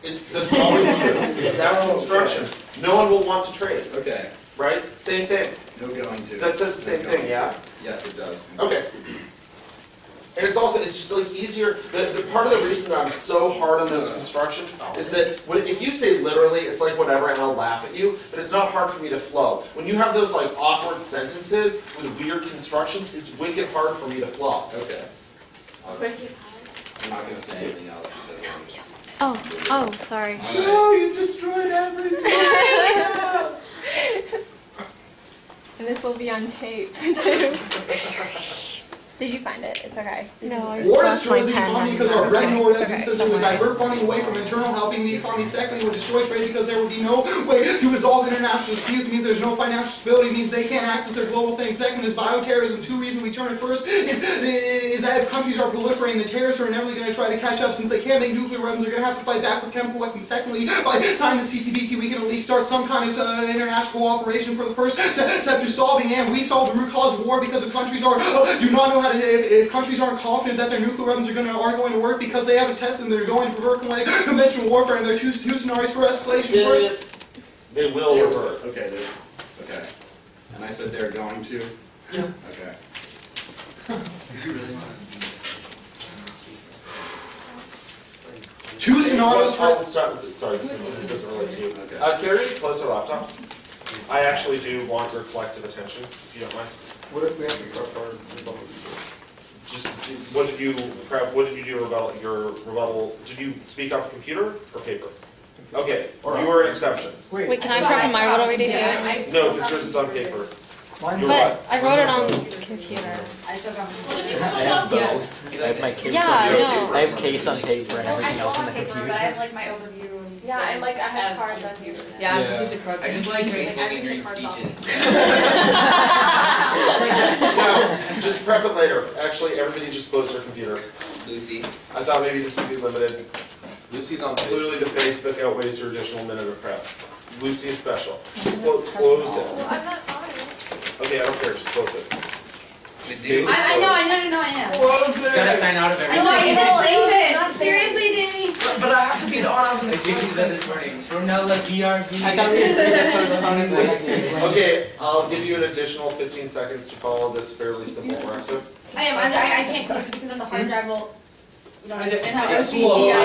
It's the going to. It's that construction. No one will want to trade. Okay. Right? Same thing. No going to. That says the same thing, yeah? Yes, it does. Okay. And it's also, it's just like easier, the part of the reason that I'm so hard on those constructions is that if you say literally, it's like whatever and I'll laugh at you, but it's not hard for me to flow. When you have those like awkward sentences with weird constructions, it's wicked hard for me to flow. Okay. I'm not going to say anything else because Oh, sorry. No, you destroyed everything! And this will be on tape, too. Did you find it? It's okay. No, I War lost my destroys the pen. economy because our red North Okay, system would divert funding away from internal helping the economy. Secondly, would destroy trade because there would be no way to resolve international disputes. It means there's no financial stability. It means they can't access their global things. Second is bioterrorism. Two reasons we turn it. First is that if countries are proliferating, the terrorists are inevitably going to try to catch up. Since they can't make nuclear weapons, they're going to have to fight back with chemical weapons. Secondly, by signing the CTBT, we can at least start some kind of international cooperation for the first step to solving, and we solve the root cause of war because if countries are do not know how to if countries aren't confident that their nuclear weapons are going to work because they haven't tested them, they're going to revert conventional warfare, and there are two scenarios for escalation. First, they will revert. Okay, okay. And I said they're going to? Yeah. Okay. You really want Two scenarios for... Sorry, this doesn't relate to you. Okay. Carry closer laptops. I actually do want your collective attention, if you don't mind. What if we have to prep our rebuttal? Just, what did you do about your rebuttal? Did you speak off computer or paper? Okay, you were an exception. Wait, can I prep my rebuttal ready too? No, because yours is on paper. But I wrote it on computer. I still got I have both. I have my case Yeah, on I paper. know. I have case on paper and everything else on the computer. But I have like my overview. Yeah, and like I have cards on here. Yeah, Yeah. I the cards. I just like Facebooking during speeches. So, just prep it later. Actually, everybody just close their computer. Lucy. I thought maybe this would be limited. Lucy's on Clearly the Facebook outweighs your additional minute of prep. Lucy is special. Just close it. Well, I'm not on it. Okay, I don't care, just close it. Just do. I know, I am. Close it! Gotta sign out of I everything. know, you just saved it. Not Seriously, Danny? But I have to be on of the I gave you that this morning. Ronella BRB. I thought we had postponed to the next meeting. Okay, I'll give you an additional 15 seconds to follow this fairly simple directive. I can't close it because then the hard drive will... You don't understand how it's Slow. I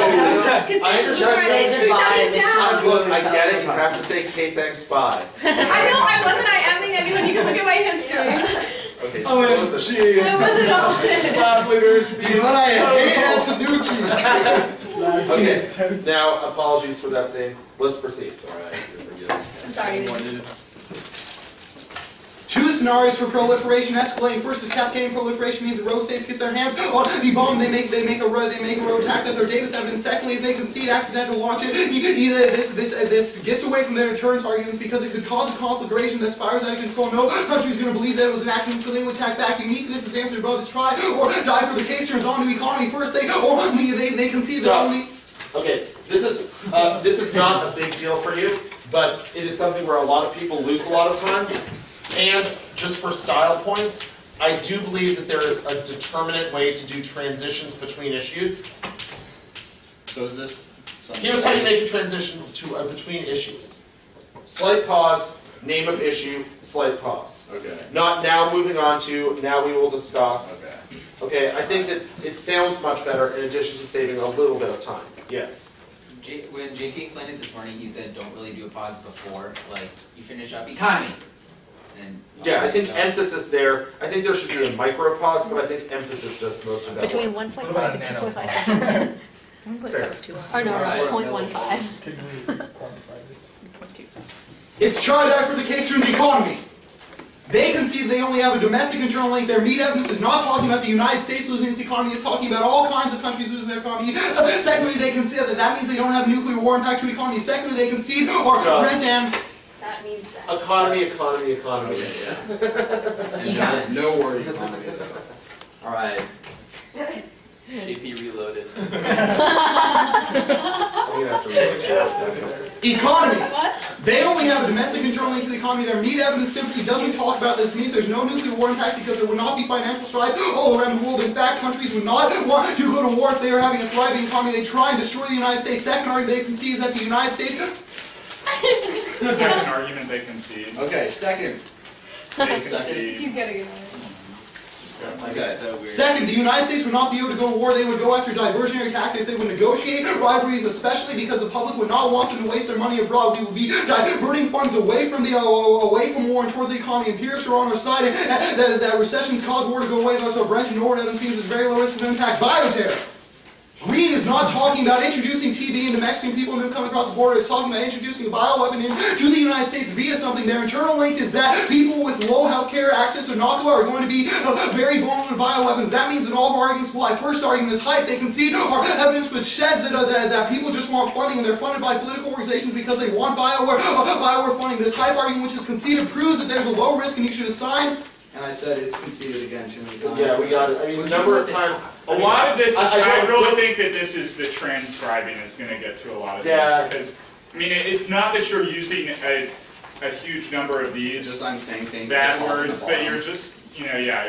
Look, I get it, you have to say K thanks bye. know, I wasn't IMing anyone. You can look at my history. Okay, just close it. I wasn't all in. Lab leaders, but I hate to do Okay, now apologies for that, Zane. Let's proceed. It's alright, you're forgiven. I'm sorry. More noobs. Two scenarios for proliferation escalating. First is cascading proliferation means the road states get their hands on the bomb. They make a road attack that their Davis evidence. Secondly, is they concede accidental launch it. Either this gets away from their deterrence arguments because it could cause a conflagration that spirals out of control. No country is going to believe that it was an accident, so they would attack back. Uniqueness is answered above. It's try or die for the case turns on to economy. First, they concede that only. Okay, this is not a big deal for you, but it is something where a lot of people lose a lot of time. And just for style points, I do believe that there is a determinate way to do transitions between issues. So is this something? Here's how you make a transition to between issues. Slight pause, name of issue, slight pause. Okay. Not now moving on to, now we will discuss. Okay. Okay, I think that it sounds much better in addition to saving a little bit of time. Yes. When JK explained it this morning, he said don't really do a pause before, like, you finish up economy. And Yeah, I think emphasis there, I think there should be a micro pause, but I think emphasis does most of that. Between 1.5 to 2.5 seconds. Or no, 0.15. Can we quantify this? It's try die for the case turns economy. They concede they only have a domestic internal link. Their meat evidence is not talking about the United States losing its economy. It's talking about all kinds of countries losing their economy. Secondly, they concede that means they don't have a nuclear war impact to economy. Secondly, they concede or rent and... That means that. Economy. Yeah. No word economy. Alright. JP reloaded. I'm gonna have to reload that. Economy. What? They only we have a domestic internal link to the economy there. Meat evidence simply doesn't talk about this. It means there's no nuclear war impact because there would not be financial strife all around the world. In fact, countries would not want to go to war if they were having a thriving economy. They try and destroy the United States. Second argument they can see is that the United States... Second argument they concede. Okay, second. They concede. He's getting it. Okay. Second, the United States would not be able to go to war. They would go after diversionary tactics. They would negotiate rivalries, especially because the public would not want them to waste their money abroad. We would be diverting funds away from war and towards the economy. Empirics are on our side. That recessions cause war to go away. Thus, our branch and north evidence means there's very low risk of impact. Bioterror. Green is not talking about introducing TB into Mexican people and them coming across the border. It's talking about introducing a bioweapon into the United States via something. Their internal link is that people with low health care access to knockout are going to be very vulnerable to bioweapons. That means that all of our arguments apply. First argument is hype. They concede our evidence which says that people just want funding and they're funded by political organizations because they want bioware funding. This hype argument which is conceded proves that there's a low risk and you should assign. And I said it's conceded again too many times. Yeah, we got it. I mean, a number of times. A lot of this is, I really don't think that this is the transcribing is going to get to a lot of Yeah. this. Because, I mean, it's not that you're using a huge number of these Just I'm saying things. bad words, but you're just, you know, yeah.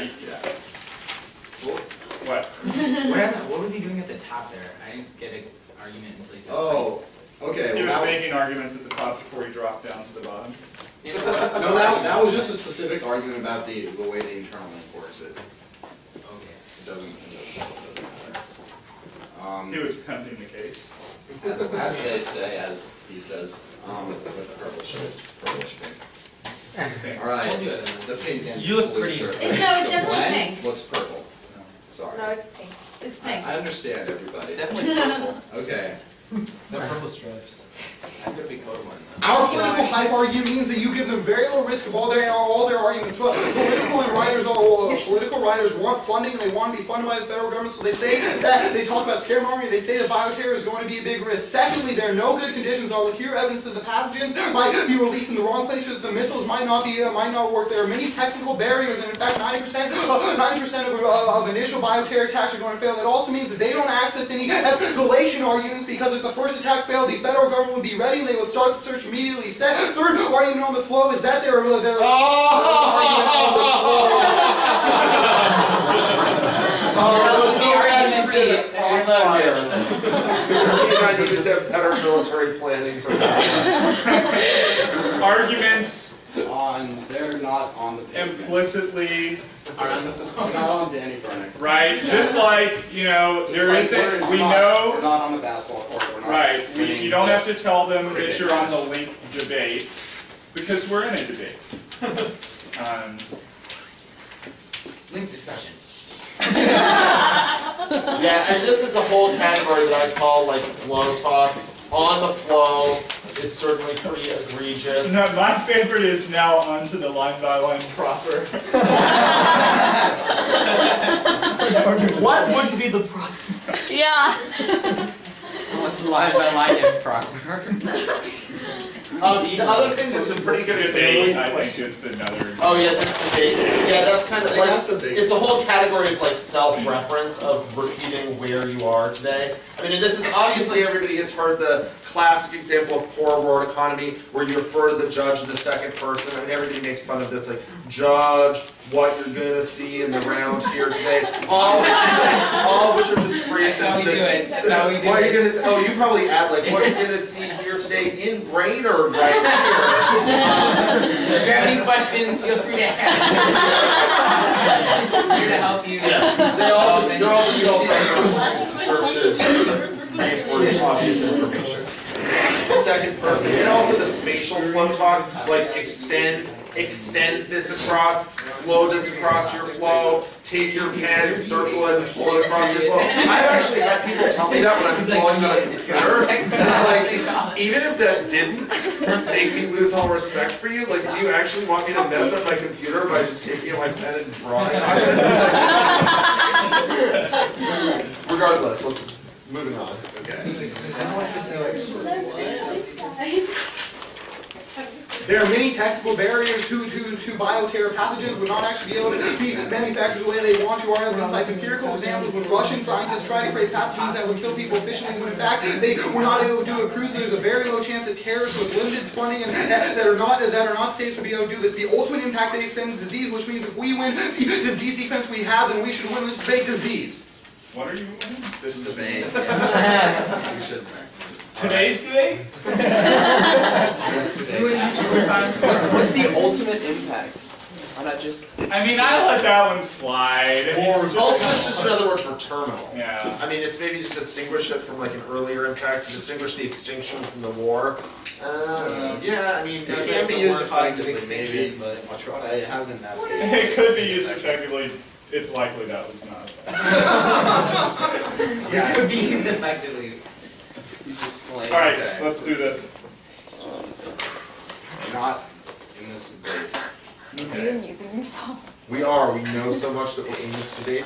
What? What was he doing at the top there? I didn't get an argument until he said. Oh, okay. He Well, was making arguments at the top before he dropped down to the bottom. You know what? no, that was just a specific argument about the way the internal link works. It doesn't matter. He was punting the case. As they say, as he says, with the purplish pink. All right, the pink and You look blue pretty. shirt. No, it's definitely Glenn pink. looks purple. Sorry. No, it's pink. It's pink. I understand everybody. It's definitely purple. Okay. The purple stripes. I could be colorblind. Our political hype argument means that you give them very low risk of all their arguments. But political writers want funding and they want to be funded by the federal government, so they say that they talk about scaremongering. They say that bioterror is going to be a big risk. Secondly, there are no good conditions. I'll look here evidence that the pathogens might be released in the wrong place, or that the missiles might not work. There are many technical barriers, and in fact, 90% of initial bioterror attacks are going to fail. That also means that they don't access any escalation arguments because if the first attack failed, the federal government would be ready and they would start the search immediately. Third argument on the flow is that they're argument on the flow. I need to have better military planning for that. Arguments They're not on the pink. implicitly, Not on Danny Furnick. right? Just like, you know, Just there like isn't, we're we not- know. We're not on the basketball court. We're not Right, winning you don't have to this tell them that cricket you're on the match. link debate, because we're in a debate. Link discussion. Yeah, and this is a whole category that I call like flow talk. On the flow is certainly pretty egregious. No, my favorite is now onto the line by line proper. What would be the problem? Yeah. What's line by line improper? The other thing that's a pretty good Debate, example. I think it's another. Oh yeah, this debate. Yeah, that's kind of like That's a big it's a whole category of like self-reference of repeating where you are today. I mean, and this is obviously everybody has heard the classic example of poor world economy where you refer to the judge in the second person. I mean, everybody makes fun of this, like judge what you're gonna see in the round here today. All of which are just phrases. That's how we do it. That's how we do what it. you're gonna you probably add like what you're gonna see here today in brain or right here. If you have any questions, feel free to ask. Here to help you. Yeah, they're all just self-referential and serve to reinforce obvious information. Second person, and also the spatial flow talk, like extend this across, flow this across your flow, take your pen, circle it, and pull it across your flow. I've actually had people tell me that when I'm flowing on a computer, and I'm like, even if that didn't make me lose all respect for you, like, do you actually want me to mess up my computer by just taking my pen and drawing on it? Regardless, let's moving on. Okay. There are many technical barriers to bioterror. Pathogens would not actually be able to be manufactured the way they want to. Our evidence cites empirical examples when Russian scientists try to create pathogens that would kill people efficiently, when in fact they were not able to do it. Proves there's a very low chance that terrorists with limited funding and that are not states would be able to do this. The ultimate impact they extend is disease, which means if we win the disease defense we have, then we should win this debate disease. What are you winning? This debate. We should. Today's debate? What's What's the ultimate impact? Why not just... I mean, I let that one slide. Ultimate's just another word for terminal. Yeah. I mean, it's maybe just distinguish it from like an earlier impact, to distinguish the extinction from the war. Yeah, I mean, It can be used effectively, maybe, but I haven't that scale. It could be used effectively. It's likely that was not effective. It could be used effectively. You just slay. Alright, let's do this. Not in this debate. You're amusing yourself. we are. We know so much that we're in this debate.